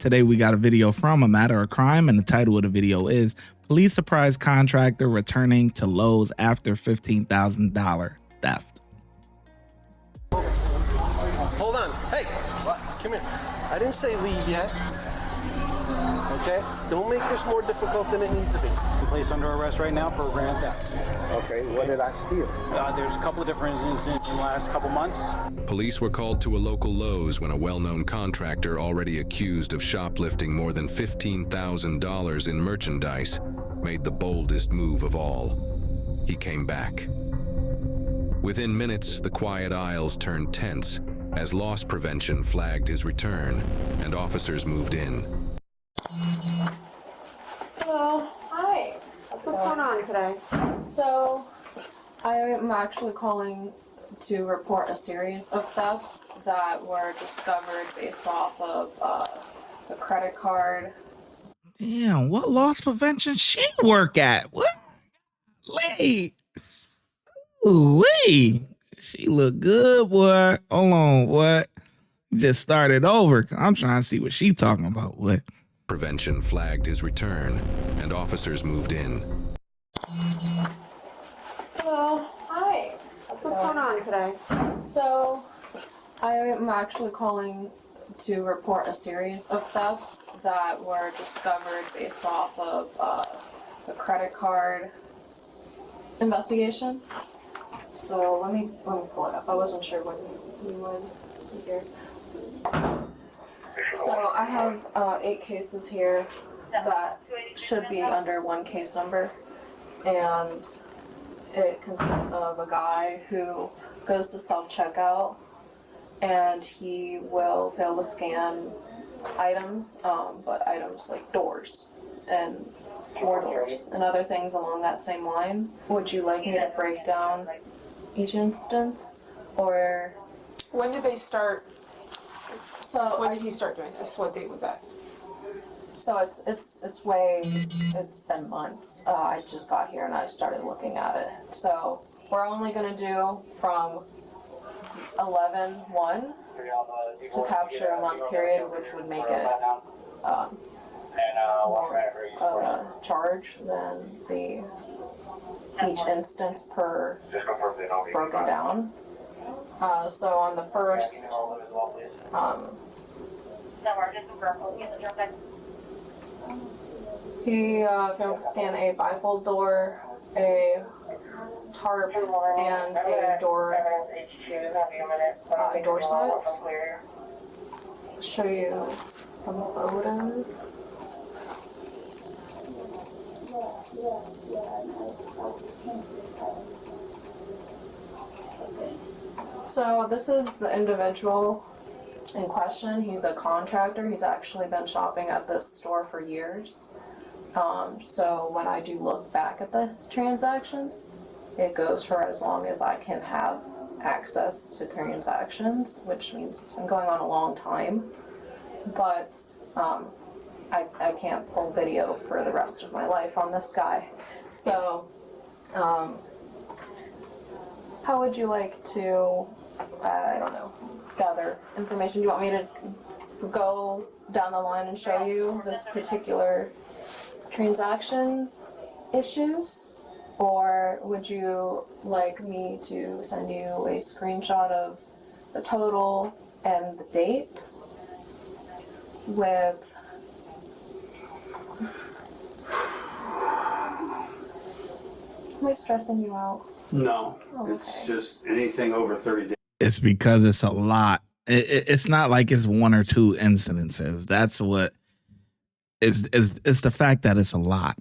Today we got a video from A Matter of Crime, and the title of the video is Police Surprise Contractor Returning to Lowe's After $15,000 Theft. Hold on. Hey, what? Come here. I didn't say leave yet. Okay? Don't make this more difficult than it needs to be. Placed under arrest right now for grand theft. Okay, what did I steal? There's a couple of different incidents in the last couple months. Police were called to a local Lowe's when a well-known contractor already accused of shoplifting more than $15,000 in merchandise made the boldest move of all. He came back. Within minutes, the quiet aisles turned tense as loss prevention flagged his return and officers moved in. Hello. Hi. What's going on today? So, I am actually calling to report a series of thefts that were discovered based off of the credit card. Damn, what loss prevention she work at? What? Late. Ooh-wee. She look good, boy. Hold on, what? Just started over. I'm trying to see what she talking about. What? Prevention flagged his return and officers moved in. Hello. Hi. What's going on today? So, I am actually calling to report a series of thefts that were discovered based off of the credit card investigation. So let me pull it up. I wasn't sure when you would be here. So I have 8 cases here that should be under one case number, and it consists of a guy who goes to self-checkout and he will fail to scan items, but items like doors and more doors and other things along that same line. Would you like me to break down each instance, or when did they start? so When did he start doing this? What date was that? So it's been months. I just got here and I started looking at it. So we're only gonna do from 11/1 to capture a month period, which would make it more of a charge than the each instance per broken down. So on the first, he failed to scan a bifold door, a tarp, and a door set. Show you some photos. So this is the individual in question. He's a contractor. He's actually been shopping at this store for years. So when I do look back at the transactions, it goes for as long as I can have access to transactions, which means it's been going on a long time. But I can't pull video for the rest of my life on this guy. So how would you like to, I don't know, gather information? Do you want me to go down the line and show you the particular transaction issues? Or would you like me to send you a screenshot of the total and the date with... Am I stressing you out? No, Oh, it's okay. just anything over 30 days. It's because it's a lot. It's not like it's 1 or 2 incidences. That's what it's the fact that it's a lot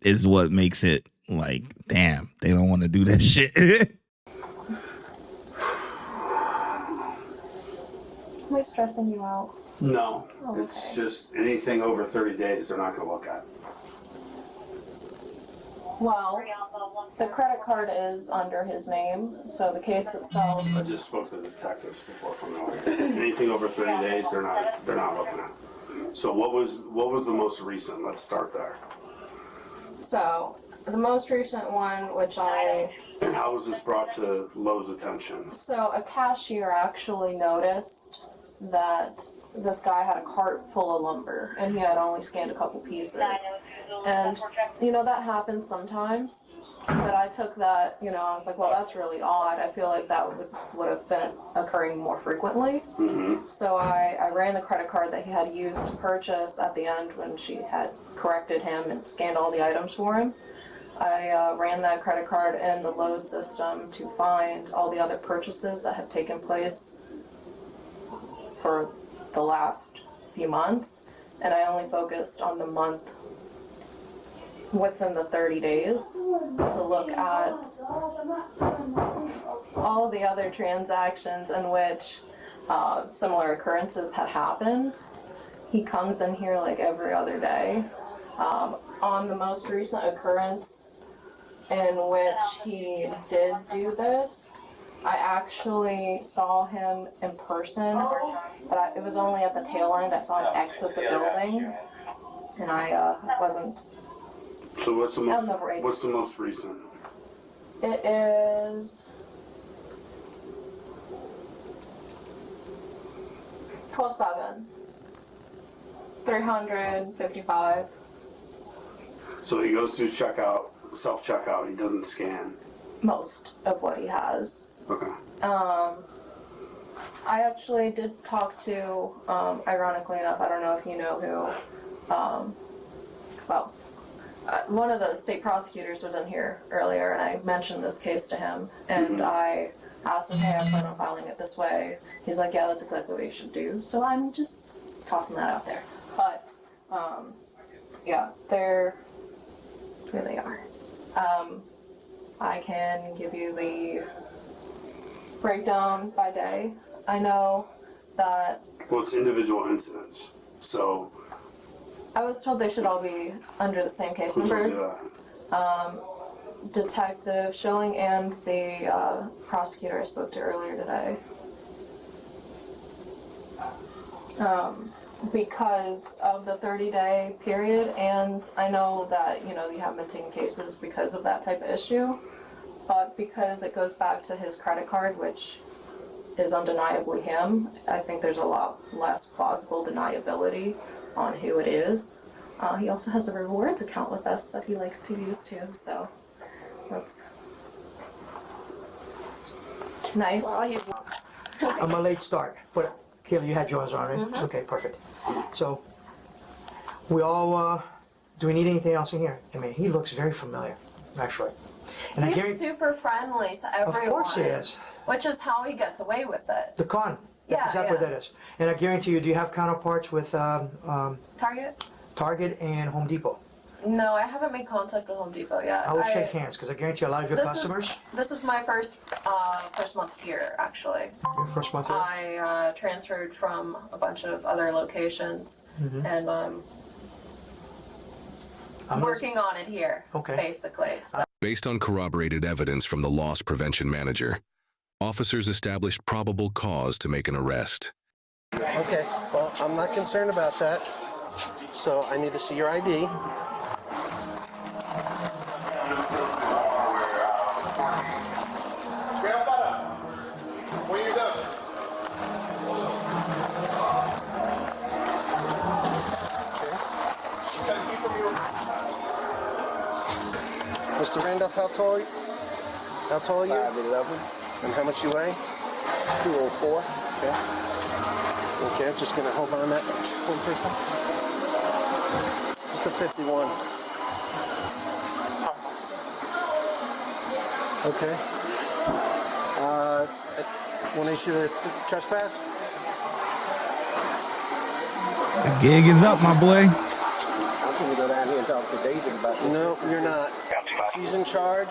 is what makes it like, damn, they don't want to do that shit. Am I stressing you out? No, Oh, it's okay. just anything over 30 days they're not going to look at. Well, the credit card is under his name, so the case itself... I just spoke to the detectives before coming over here. Anything over 30 days they're not looking at. So what was the most recent? Let's start there. So, the most recent one, which And how was this brought to Lowe's attention? So a cashier actually noticed that this guy had a cart full of lumber and he had only scanned a couple pieces. And, you know, that happens sometimes. But I took that, you know, I was like, well, that's really odd. I feel like that would have been occurring more frequently. So I ran the credit card that he had used to purchase at the end when she had corrected him and scanned all the items for him. I ran that credit card in the Lowe system to find all the other purchases that had taken place for the last few months, and I only focused on the month within the 30 days to look at all the other transactions in which similar occurrences had happened. He comes in here like every other day. On the most recent occurrence in which he did do this, I actually saw him in person, but it was only at the tail end. I saw him exit the building, and I wasn't. So what's the most recent? It is 12/7, 355. So he goes through checkout, self-checkout, he doesn't scan. Most of what he has. Okay. I actually did talk to, ironically enough, I don't know if you know who, one of the state prosecutors was in here earlier, and I mentioned this case to him, and I asked him, hey, I plan on filing it this way. He's like, yeah, that's exactly what you should do. So I'm just tossing that out there. But, yeah, here they are. I can give you the breakdown by day. I know that... Well, it's individual incidents, so... I was told they should all be under the same case Who told number. you that? Detective Schilling and the prosecutor I spoke to earlier today. Because of the 30-day period, and I know that, you know, you haven't been taking cases because of that type of issue, but because it goes back to his credit card, which is undeniably him, I think there's a lot less plausible deniability on who it is. He also has a rewards account with us that he likes to use too, so that's nice. I'm a late start, but Kayla, you had yours on, right? Okay, perfect. So, we all, do we need anything else in here? I mean, he looks very familiar, actually. And He's super friendly to everyone. Of course he is. Which is how he gets away with it. The con. That's Yeah, exactly what yeah. that is. And I guarantee you, do you have counterparts with Target? Target and Home Depot? No, I haven't made contact with Home Depot yet. I will shake hands, because I guarantee a lot of your customers... This is my first month here, actually. Your first month here? I transferred from a bunch of other locations, and I'm working on it here, basically. So. Based on corroborated evidence from the loss prevention manager, officers established probable cause to make an arrest. Okay, well, I'm not concerned about that. So I need to see your ID. Mr. Randolph, how tall are you? 5'11". And how much you weigh? 204. Okay. Okay, I'm just gonna hold on that one for a second. Just a 51. Okay. Want to issue a trespass? The gig is up, my boy. I'm gonna go down here and talk to David about this. No, you're not. She's in charge.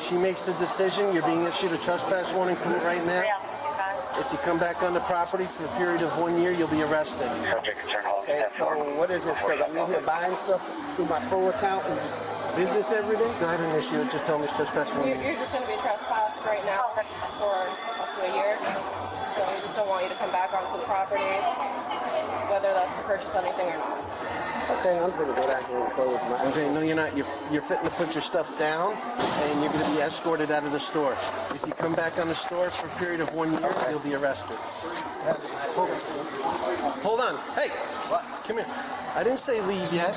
She makes the decision. You're being issued a trespass warning from it right now. If you come back on the property for a period of 1 year, you'll be arrested. Okay, so what is this? Because I'm in here buying stuff through my pro account and business every day? Go ahead and issue it. Just tell me it's trespass warning. You're just going to be trespassed right now for up to a year. So so we just don't want you to come back onto the property, whether that's to purchase anything or not. Okay, I'm gonna go down here and close my. Okay, no, you're not. You're fitting to put your stuff down, and you're gonna be escorted out of the store. If you come back on the store for a period of 1 year, you'll be arrested. Hold on. Hey, what? Come here. I didn't say leave yet.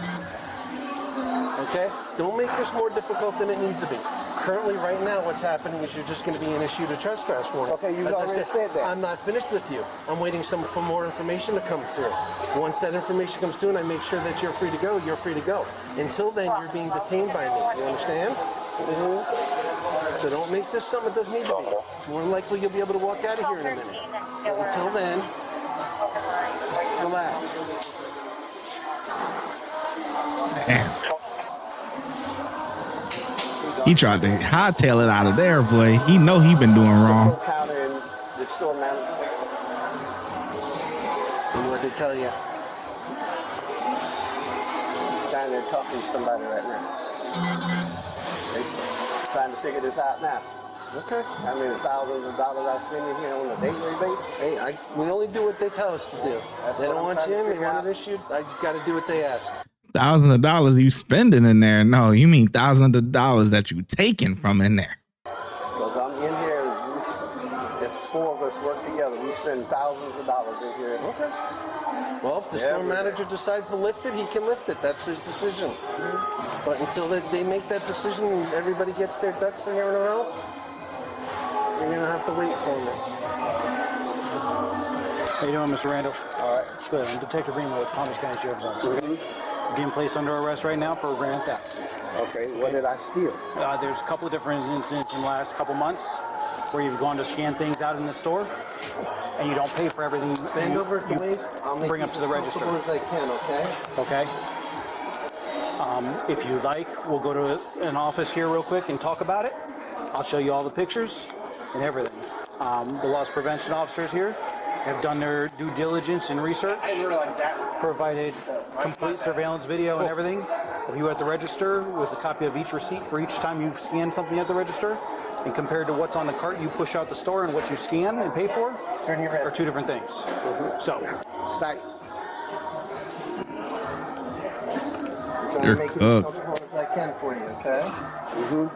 Okay? Don't make this more difficult than it needs to be. Currently, right now, what's happening is you're just going to be issued a trespass warning. Okay, you As I already said that. I'm not finished with you. I'm waiting for more information to come through. Once that information comes through and I make sure that you're free to go, you're free to go. Until then, you're being detained by me. You understand? Mm-hmm. So don't make this something it doesn't need to be. More than likely, you'll be able to walk out of here in a minute. But until then, relax. Damn. He tried to hightail it out of there, boy. He know he been doing wrong. Counter and the store manager. And what they tell you? He's down there talking to somebody right now. They trying to figure this out now. Okay. I mean, thousands of dollars I spend in here on a daily basis. Hey, we only do what they tell us to do. They don't want you in, they want it issued. I got to do what they ask. Thousands of dollars you spending in there. No, you mean thousands of dollars that you taking from in there. Because I'm in here, there's four of us work together. We spend thousands of dollars in here. Okay. Well, if the store manager decides to lift it, he can lift it. That's his decision. But until they make that decision and everybody gets their ducks in a row, you're going to have to wait for them. How you doing, Mr. Randall? All right. Good. I'm Detective Remo with Palm Beach County Sheriff's Office. Being placed under arrest right now for grand theft. Okay, what did I steal? There's a couple of different incidents in the last couple months where you've gone to scan things out in the store and you don't pay for everything. Bend over, please. I'll make bring up to the register. as I can, okay? Okay. If you like, we'll go to an office here real quick and talk about it. I'll show you all the pictures and everything. The loss prevention officers here have done their due diligence and research, provided complete surveillance video and everything of you at the register with a copy of each receipt for each time you've scanned something at the register, and compared to what's on the cart you push out the store and what you scan and pay for are two different things. So, Start. You're Make it as cooked. comfortable as I can for you, okay? Mm-hmm.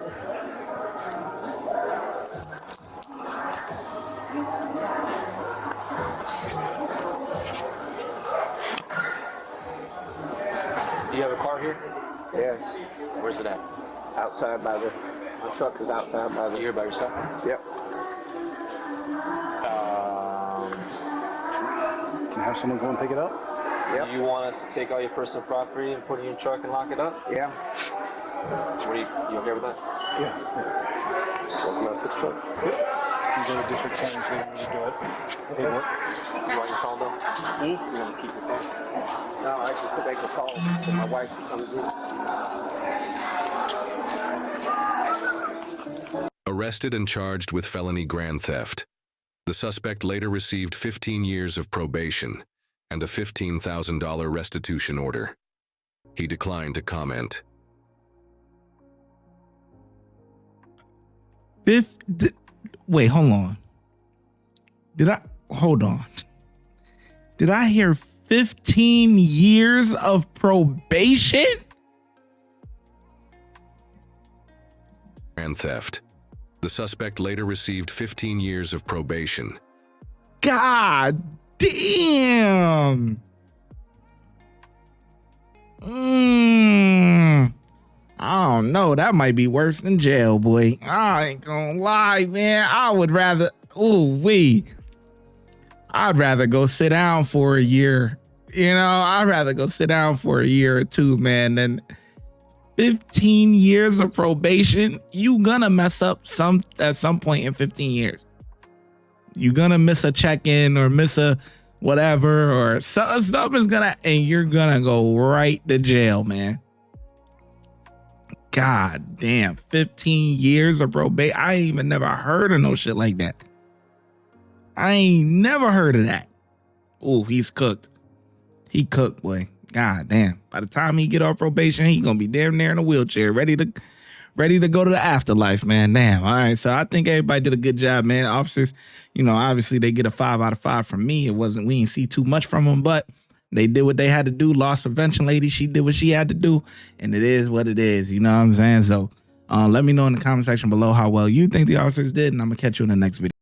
Do you have a car here? Yes. Where's it at? Outside by the, my truck is outside by the. You here by yourself? Yep. can I have someone go and pick it up? Yep. Do you want us to take all your personal property and put it in your truck and lock it up? Yeah. What are you okay with that? Yeah. Talk about the truck. You go to district 10 and do it. Paperwork. You want your phone though? You want to keep it there? No, I just make a call to my wife to come get. Arrested and charged with felony grand theft. The suspect later received 15 years of probation and a $15,000 restitution order. He declined to comment. Wait, hold on. Hold on. Did I hear 15 years of probation? Grand theft. The suspect later received 15 years of probation. God damn. I don't know. That might be worse than jail, boy. I ain't gonna lie, man. I'd rather go sit down for a year. You know, I'd rather go sit down for a year or two, man, than 15 years of probation. You gonna mess up at some point in 15 years. You're gonna miss a check-in or miss a whatever, or something's gonna, and you're gonna go right to jail, man. God damn, 15 years of probation. I ain't even never heard of no shit like that. I ain't never heard of that. Oh, he's cooked. He cooked, boy. God damn. By the time he get off probation, he gonna be damn near in a wheelchair, ready ready to go to the afterlife, man. Damn. All right. So I think everybody did a good job, man. Officers, you know, obviously they get a 5 out of 5 from me. We didn't see too much from them, but they did what they had to do. Loss prevention lady, she did what she had to do, and it is what it is. You know what I'm saying? So let me know in the comment section below how well you think the officers did, and I'm gonna catch you in the next video.